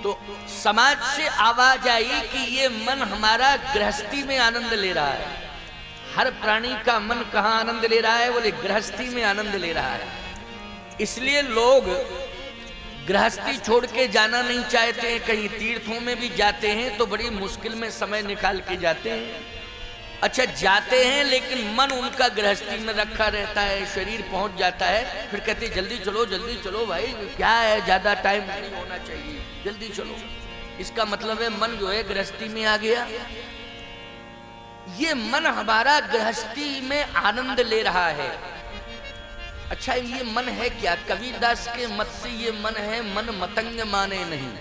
तो समाज से आवाज आई कि ये मन हमारा गृहस्थी में आनंद ले रहा है। हर प्राणी का मन कहाँ आनंद ले रहा है? बोले गृहस्थी में आनंद ले रहा है। इसलिए लोग गृहस्थी छोड़ के जाना नहीं चाहते हैं। कहीं तीर्थों में भी जाते हैं तो बड़ी मुश्किल में समय निकाल के जाते हैं। अच्छा जाते हैं लेकिन मन उनका गृहस्थी में रखा रहता है। शरीर पहुंच जाता है फिर कहते जल्दी चलो भाई, क्या है, ज्यादा टाइम नहीं होना चाहिए, जल्दी चलो। इसका मतलब है मन जो है गृहस्थी में आ गया। ये मन हमारा गृहस्थी में आनंद ले रहा है। अच्छा ये मन है क्या? कबीरदास के मत से ये मन है, मन मतंग माने नहीं।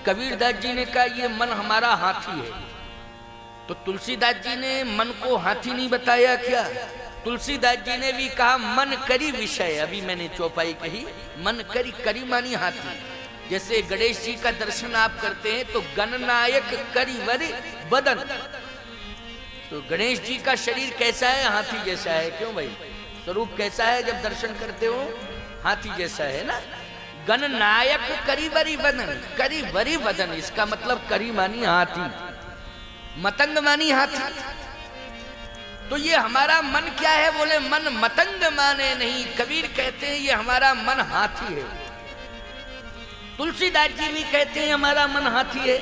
कबीरदास जी ने कहा ये मन हमारा हाथी है। तो तुलसीदास जी ने मन को हाथी नहीं बताया क्या? तुलसीदास जी ने भी कहा मन करी विषय। अभी मैंने चौपाई कही, मन करी मानी हाथी। जैसे गणेश जी का दर्शन आप करते हैं तो गणनायक करी वरी बदन। तो गणेश जी का शरीर कैसा है? हाथी जैसा है। क्यों भाई? स्वरूप कैसा है? जब दर्शन करते हो हाथी जैसा है ना। गणनायक करी वरी बदन, करी वरी बदन, इसका मतलब करी मानी हाथी, मतंग मानी हाथी। तो ये हमारा मन क्या है? बोले मन मतंग माने नहीं। कबीर कहते हैं ये हमारा मन हाथी है। तुलसीदास जी भी कहते हैं हमारा मन हाथी है।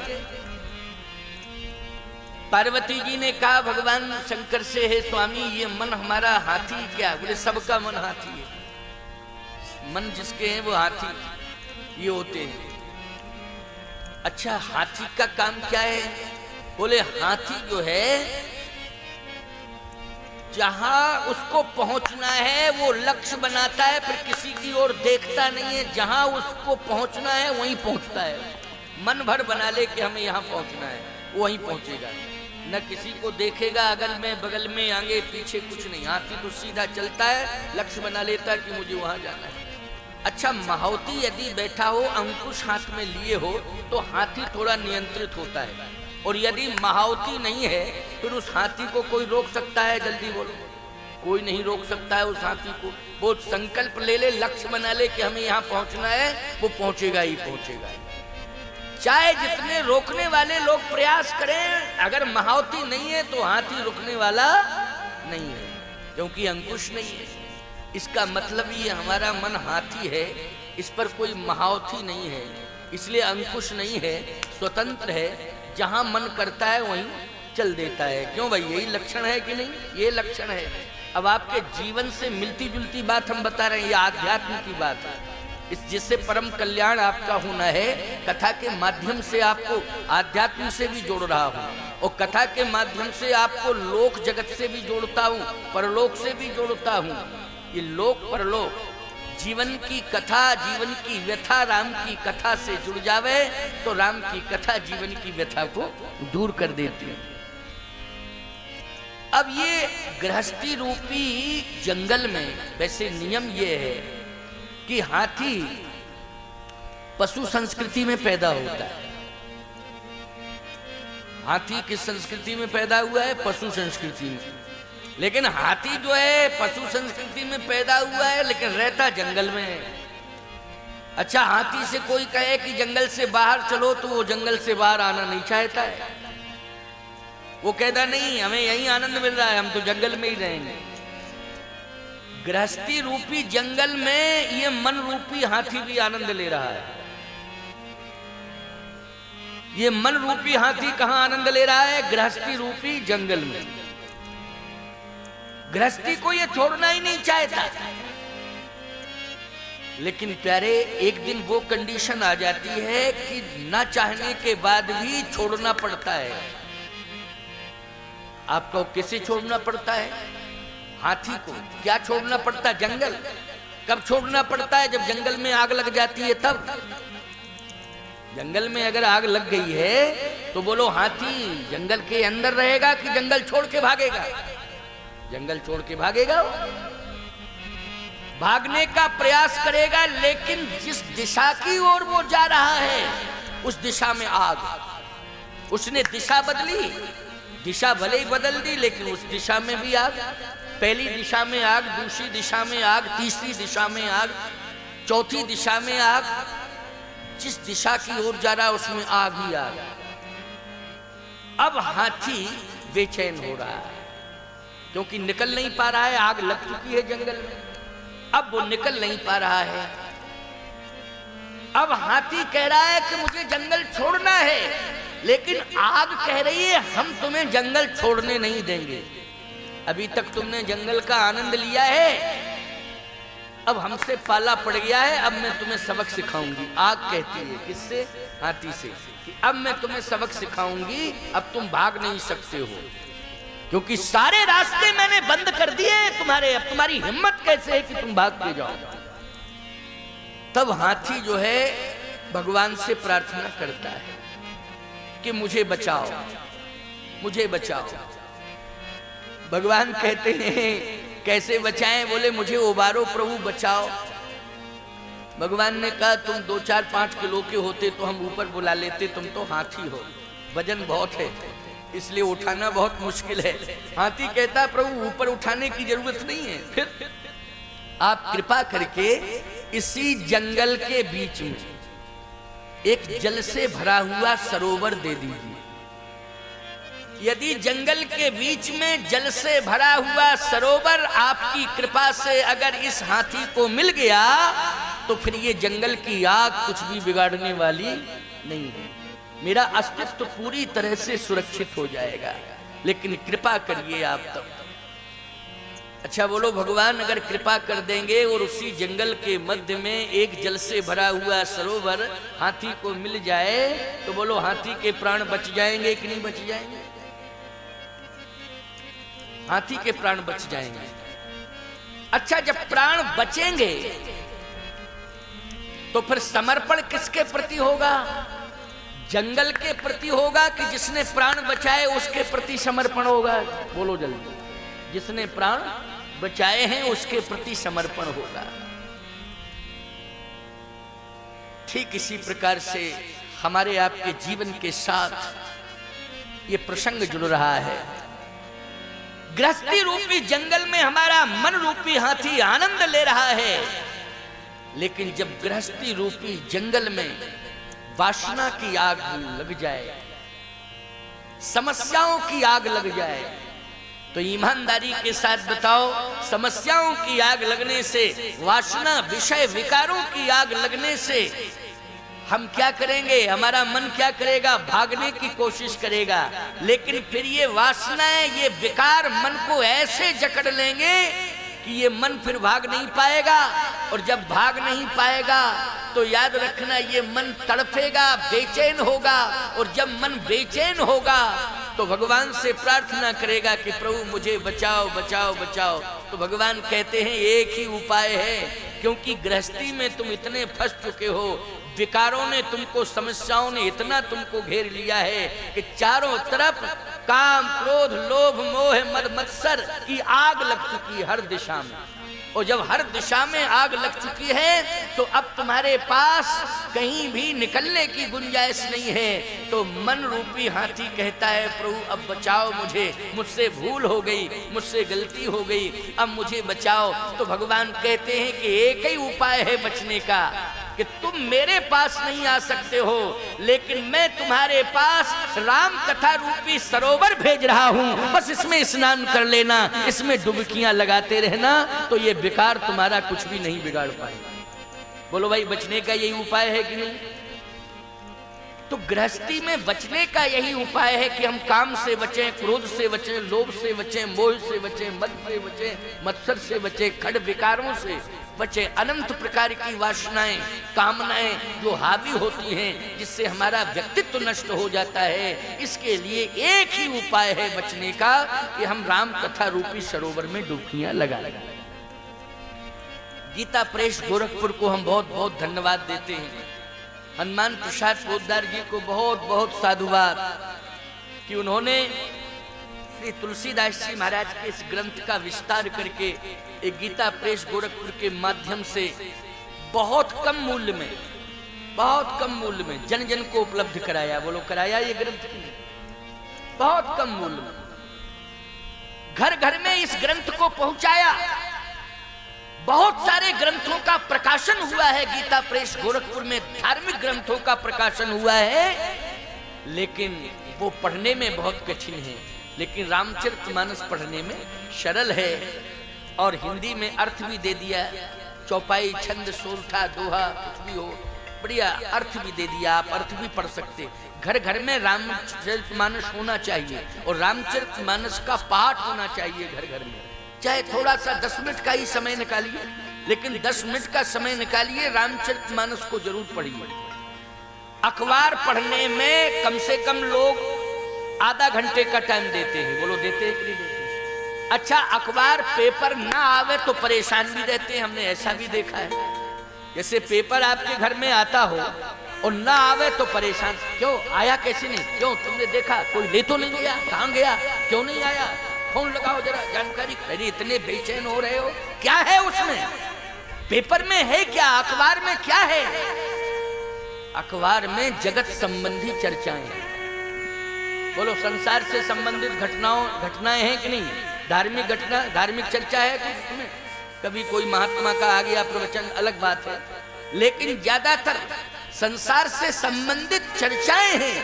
पार्वती जी ने कहा भगवान शंकर से, हे स्वामी ये मन हमारा हाथी क्या? बोले सबका मन हाथी है। मन जिसके हैं वो हाथी ये होते हैं। अच्छा हाथी का काम क्या है? बोले हाथी जो है जहां उसको पहुंचना है वो लक्ष्य बनाता है, फिर किसी की ओर देखता नहीं है। जहां उसको पहुंचना है वहीं पहुंचता है। मन भर बना ले कि हमें यहाँ पहुंचना है, वहीं पहुंचेगा। न किसी को देखेगा अगल में बगल में आगे पीछे, कुछ नहीं। हाथी तो सीधा चलता है, लक्ष्य बना लेता है कि मुझे वहां जाना है। अच्छा महावती यदि बैठा हो, अंकुश हाथ में लिए हो, तो हाथी थोड़ा नियंत्रित होता है। और यदि महावती नहीं है फिर उस हाथी को कोई रोक सकता है? जल्दी बोलो, कोई नहीं रोक सकता है उस हाथी को। वो संकल्प ले ले, लक्ष्य बना ले कि हमें यहाँ पहुंचना है, वो पहुंचेगा ही पहुंचेगा। चाहे जितने रोकने वाले लोग प्रयास करें, अगर महावती नहीं है तो हाथी रुकने वाला नहीं है, क्योंकि अंकुश नहीं है। इसका मतलब ये हमारा मन हाथी है, इस पर कोई महावती नहीं है, इसलिए अंकुश नहीं है, स्वतंत्र है। जहां मन करता है वहीं चल देता है। क्यों भाई? यही लक्षण है कि नहीं? ये लक्षण है। अब आपके जीवन से मिलती जुलती बात हम बता रहे हैं, ये आध्यात्म की बात है। इस जिससे परम कल्याण आपका होना है, कथा के माध्यम से आपको आध्यात्म से भी जोड़ रहा हूँ, और कथा के माध्यम से आपको लोक जगत से भी जोड़ता हूँ, परलोक से भी जोड़ता हूँ। ये लोक परलोक जीवन की कथा, जीवन की व्यथा राम की कथा से जुड़ जावे तो राम की कथा जीवन की व्यथा को दूर कर देती है। अब ये गृहस्थी रूपी जंगल में वैसे नियम ये है कि हाथी पशु संस्कृति में पैदा होता है। हाथी किस संस्कृति में पैदा हुआ है? पशु संस्कृति में। लेकिन हाथी जो है पशु संस्कृति में पैदा हुआ है लेकिन रहता जंगल में है। अच्छा हाथी से कोई कहे कि जंगल से बाहर चलो तो वो जंगल से बाहर आना नहीं चाहता है। वो कहता नहीं, हमें यही आनंद मिल रहा है, हम तो जंगल में ही रहेंगे। गृहस्थी रूपी जंगल में ये मन रूपी हाथी भी आनंद ले रहा है। ये मन रूपी हाथी कहां आनंद ले रहा है? गृहस्थी रूपी जंगल में। गृहस्थी को ये छोड़ना ही नहीं चाहता। लेकिन प्यारे एक दिन वो कंडीशन आ जाती है कि ना चाहने के बाद भी छोड़ना पड़ता है। आपको किसे छोड़ना पड़ता है? हाथी को। क्या छोड़ना पड़ता है? जंगल। कब छोड़ना पड़ता है? जब जंगल में आग लग जाती है तब। जंगल में अगर आग लग गई है तो बोलो हाथी जंगल के अंदर रहेगा कि जंगल छोड़ के भागेगा? जंगल छोड़ के भागेगा। भागने का प्रयास करेगा, लेकिन जिस दिशा की ओर वो जा रहा है उस दिशा में आग। उसने दिशा बदली, दिशा भले ही बदल दी लेकिन उस दिशा में भी आग। पहली दिशा में आग, दूसरी दिशा में आग, तीसरी दिशा में आग, चौथी दिशा में आग, जिस दिशा की ओर जा रहा है उसमें आग ही आग। अब हाथी बेचैन हो रहा है क्योंकि निकल नहीं पा रहा है, आग लग चुकी है जंगल में, अब वो निकल नहीं पा रहा है। अब हाथी कह रहा है कि मुझे जंगल छोड़ना है, लेकिन आग कह रही है हम तुम्हें जंगल छोड़ने नहीं देंगे। अभी तक तुमने जंगल का आनंद लिया है, अब हमसे पाला पड़ गया है, अब मैं तुम्हें सबक सिखाऊंगी। आग कहती है किससे? हाथी से, कि अब मैं तुम्हें सबक सिखाऊंगी, अब तुम भाग नहीं सकते हो क्योंकि सारे रास्ते मैंने बंद कर दिए तुम्हारे, अब तुम्हारी हिम्मत कैसे है कि तुम भाग के जाओ। तब हाथी जो है भगवान से प्रार्थना करता है कि मुझे बचाओ, मुझे बचाओ। भगवान कहते हैं कैसे बचाएं? बोले मुझे उबारो प्रभु, बचाओ। भगवान ने कहा तुम 2-4-5 किलो के होते तो हम ऊपर बुला लेते, तुम तो हाथी हो, वजन बहुत है, इसलिए उठाना बहुत मुश्किल है। हाथी कहता प्रभु ऊपर उठाने की जरूरत नहीं है, फिर आप कृपा करके इसी जंगल के बीच में एक जल से भरा हुआ सरोवर दे दीजिए। यदि जंगल के बीच में जल से भरा हुआ सरोवर आपकी कृपा से अगर इस हाथी को मिल गया तो फिर ये जंगल की आग कुछ भी बिगाड़ने वाली नहीं है, मेरा अस्तित्व पूरी तरह से सुरक्षित हो जाएगा, लेकिन कृपा करिए आप तब। अच्छा बोलो भगवान अगर कृपा कर देंगे और उसी जंगल के मध्य में एक जल से भरा हुआ सरोवर हाथी को मिल जाए तो बोलो हाथी के प्राण बच जाएंगे कि नहीं बच जाएंगे? हाथी के प्राण बच जाएंगे। अच्छा जब प्राण बचेंगे तो फिर समर्पण किसके प्रति होगा? जंगल के प्रति होगा कि जिसने प्राण बचाए उसके प्रति समर्पण होगा? बोलो जल्दी। जिसने प्राण बचाए हैं उसके प्रति समर्पण होगा। ठीक इसी प्रकार से हमारे आपके जीवन के साथ ये प्रसंग जुड़ रहा है। गृहस्थी रूपी जंगल में हमारा मन रूपी हाथी आनंद ले रहा है, लेकिन जब गृहस्थी रूपी जंगल में वासना की आग लग जाए, समस्याओं की आग लग जाए, तो ईमानदारी के साथ बताओ समस्याओं की आग लगने से, वासना विषय विकारों की आग लगने से हम क्या करेंगे? हमारा मन क्या करेगा? भागने की कोशिश करेगा, लेकिन फिर ये वासनाएं, ये विकार मन को ऐसे जकड़ लेंगे कि ये मन फिर भाग नहीं पाएगा, और जब भाग नहीं पाएगा तो याद रखना ये मन तड़पेगा, बेचैन होगा, और जब मन बेचैन होगा तो भगवान से प्रार्थना करेगा कि प्रभु मुझे बचाओ बचाओ बचाओ। तो भगवान कहते हैं एक ही उपाय है, क्योंकि गृहस्थी में तुम इतने फंस चुके हो, विकारों ने तुमको, समस्याओं ने इतना तुमको घेर लिया है कि चारों तरफ काम क्रोध लोभ मोह मद मत्सर की आग लग चुकी है हर दिशा में। और जब हर दिशा में आग लग चुकी है तो अब तुम्हारे पास कहीं भी निकलने की गुंजाइश नहीं है। तो मन रूपी हाथी कहता है प्रभु अब बचाओ मुझे, मुझसे भूल हो गई, मुझसे गलती हो गई, अब मुझे बचाओ। तो भगवान कहते हैं कि एक ही उपाय है बचने का, कि तुम मेरे पास नहीं आ सकते हो, लेकिन मैं तुम्हारे पास राम कथा रूपी सरोवर भेज रहा हूं, बस इसमें स्नान कर लेना, इसमें डुबकियां लगाते रहना, तो ये विकार तुम्हारा कुछ भी नहीं बिगाड़ पाएगा। बोलो भाई बचने का यही उपाय है कि नहीं? तो गृहस्थी में बचने का यही उपाय है कि हम काम से बचें, क्रोध से बचें, लोभ से बचें, मोह से बचें, मद से बचें, मत्सर से बचें, खड़ विकारों से बचें। अनंत प्रकार की वासनाएं, कामनाएं जो हावी होती हैं, जिससे हमारा व्यक्तित्व नष्ट हो जाता है, इसके लिए एक ही उपाय है बचने का कि हम राम कथा रूपी सरोवर में डुबकियां लगा लें। गीता प्रेस गोरखपुर को हम बहुत बहुत धन्यवाद देते हैं। हनुमान प्रसाद पोद्दार जी को बहुत बहुत साधुवाद कि उन्होंने श्री तुलसीदास जी महाराज के इस ग्रंथ का विस्तार करके एक गीता प्रेस गोरखपुर के माध्यम से बहुत कम मूल्य में, बहुत कम मूल्य में जन जन को उपलब्ध कराया। बोलो कराया ये ग्रंथ की बहुत कम मूल्य में, घर घर में इस ग्रंथ को पहुंचाया। बहुत सारे ग्रंथों का प्रकाशन हुआ है, गीता प्रेस गोरखपुर में धार्मिक ग्रंथों का प्रकाशन हुआ है, लेकिन वो पढ़ने में बहुत कठिन है। लेकिन रामचरितमानस पढ़ने में सरल है और हिंदी में अर्थ भी दे दिया, चौपाई छंद सोरठा दोहा कुछ भी हो, बढ़िया अर्थ भी दे दिया, आप अर्थ भी पढ़ सकते। घर घर में रामचरितमानस होना चाहिए और रामचरितमानस का पाठ होना चाहिए घर घर में। चाहे थोड़ा सा 10 मिनट का ही समय निकालिए, लेकिन 10 मिनट का समय निकालिए, रामचरितमानस को जरूर पढ़िए। अखबार पढ़ने में कम से कम लोग आधा घंटे का टाइम देते हैं, बोलो देते हैं कि नहीं देते? अच्छा, अखबार पेपर ना आवे तो परेशान भी रहते हैं, हमने ऐसा भी देखा है। जैसे पेपर आपके घर में आता हो और ना आवे तो परेशान, क्यों आया कैसे नहीं, क्यों तुमने देखा कोई ले तो नहीं गया, कहां गया, क्यों नहीं आया, फोन लगाओ जरा जानकारी। अरे इतने बेचैन हो रहे हो, क्या है उसमें, पेपर में है क्या, अखबार में क्या है? अखबार में जगत संबंधी चर्चाएं हैं, बोलो संसार से संबंधित घटनाएं हैं कि नहीं, धार्मिक घटना, धार्मिक चर्चा है कुछ में, कभी कोई महात्मा का आ गया प्रवचन अलग बात है, लेकिन ज्यादातर संसार से संबंधित चर्चाएं हैं।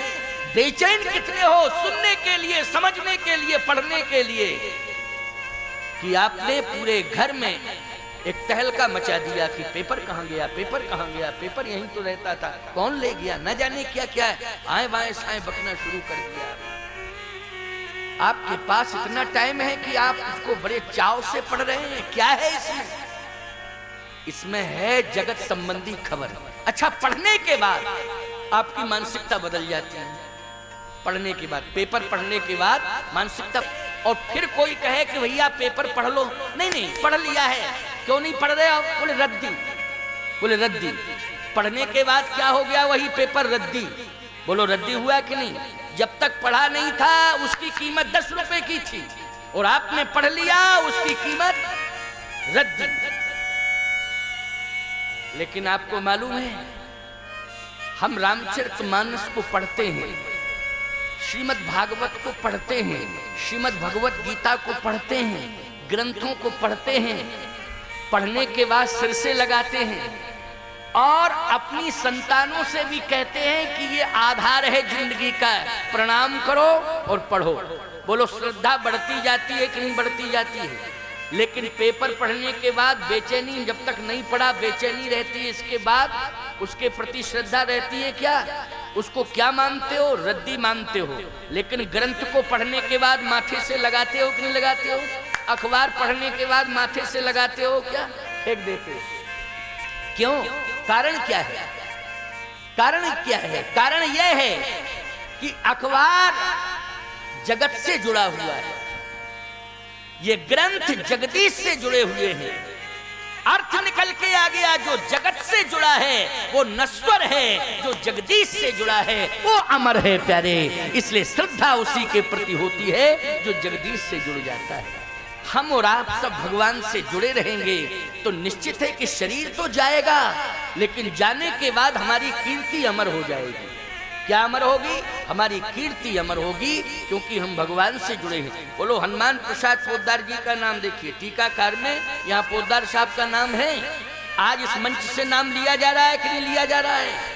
बेचैन कितने हो सुनने के लिए, समझने के लिए, पढ़ने के लिए, कि आपने पूरे घर में एक तहलका मचा दिया कि पेपर कहां गया, पेपर कहां गया, पेपर यहीं तो रहता था, कौन ले गया, न जाने क्या क्या है, आए बाएं साएं बकना शुरू कर दिया। आपके पास इतना टाइम है कि आप उसको बड़े चाव से पढ़ रहे हैं, क्या है इसमें? इसमें है जगत संबंधी खबर। अच्छा, पढ़ने के बाद आपकी मानसिकता बदल जाती है, पढ़ने के बाद, पेपर पढ़ने के बाद मानसिकता। और फिर कोई कहे कि भैया पेपर पढ़ लो, नहीं नहीं पढ़ लिया है, क्यों नहीं पढ़ रहे हो, बोले रद्दी, बोले रद्दी। पढ़ने के बाद क्या हो गया, वही पेपर रद्दी, बोलो रद्दी हुआ कि नहीं? जब तक पढ़ा नहीं था उसकी कीमत 10 रुपए की थी, और आपने पढ़ लिया उसकी कीमत रद्दी। लेकिन आपको मालूम है, हम रामचरितमानस को पढ़ते हैं, श्रीमद् भागवत को पढ़ते हैं, श्रीमद् भगवत गीता को पढ़ते हैं, ग्रंथों को पढ़ते हैं, पढ़ने के बाद सिर से लगाते हैं और अपनी संतानों से भी कहते हैं कि ये आधार है जिंदगी का, प्रणाम करो और पढ़ो। बोलो श्रद्धा बढ़ती जाती है कि नहीं बढ़ती जाती है? लेकिन पेपर पढ़ने के बाद बेचैनी, जब तक नहीं पढ़ा बेचैनी रहती है, इसके बाद उसके प्रति श्रद्धा रहती है क्या? उसको क्या मानते हो? रद्दी मानते हो। लेकिन ग्रंथ को पढ़ने के बाद माथे से लगाते हो कि नहीं लगाते हो? अखबार पढ़ने के बाद माथे से लगाते हो क्या? फेंक देते हो। क्यों? कारण क्या है? कारण क्या है? कारण यह है कि अखबार जगत से जुड़ा हुआ है, ये ग्रंथ जगदीश से जुड़े हुए हैं। अर्थ निकल के आ गया, जो जगत से जुड़ा है वो नश्वर है, जो जगदीश से जुड़ा है वो अमर है प्यारे। इसलिए श्रद्धा उसी के प्रति होती है जो जगदीश से जुड़ जाता है। हम और आप सब भगवान से जुड़े रहेंगे तो निश्चित है कि शरीर तो जाएगा, लेकिन जाने के बाद हमारी कीर्ति अमर हो जाएगी। क्या अमर होगी? हमारी कीर्ति अमर होगी, क्योंकि हम भगवान से जुड़े हैं। बोलो हनुमान प्रसाद पोद्दार जी का नाम देखिए, टीकाकार में यहाँ पोद्दार साहब का नाम है। आज इस मंच से नाम लिया जा रहा है कि नहीं लिया जा रहा है?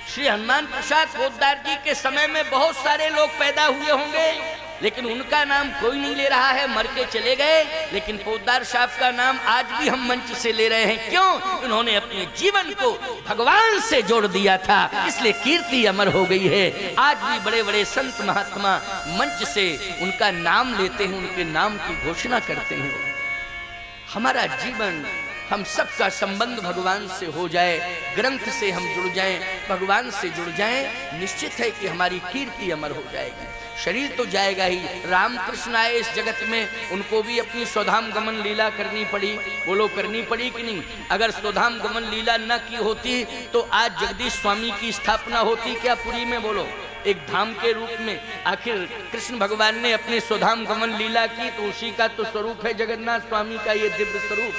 श्री हनुमान प्रसाद पोद्दार जी के समय में बहुत सारे लोग पैदा हुए होंगे, लेकिन उनका नाम कोई नहीं ले रहा है, मर के चले गए। लेकिन पोद्दार साहब का नाम आज भी हम मंच से ले रहे हैं। क्यों? उन्होंने अपने जीवन को भगवान से जोड़ दिया था, इसलिए कीर्ति अमर हो गई है। आज भी बड़े बड़े संत महात्मा मंच से उनका नाम लेते हैं, उनके नाम की घोषणा करते हैं। हमारा जीवन, हम सबका संबंध भगवान से हो जाए, ग्रंथ से हम जुड़ जाएं, भगवान से जुड़ जाएं, निश्चित है कि हमारी कीर्ति अमर हो जाएगी। शरीर तो जाएगा ही। रामकृष्ण आए इस जगत में, उनको भी अपनी स्वधाम गमन लीला करनी पड़ी। बोलो करनी पड़ी कि नहीं? अगर स्वधाम गमन लीला न की होती तो आज जगदीश स्वामी की स्थापना होती क्या पुरी में? बोलो, एक धाम के रूप में। आखिर कृष्ण भगवान ने अपने स्वधाम गमन लीला की तो उसी का तो स्वरूप है जगन्नाथ स्वामी का ये दिव्य स्वरूप।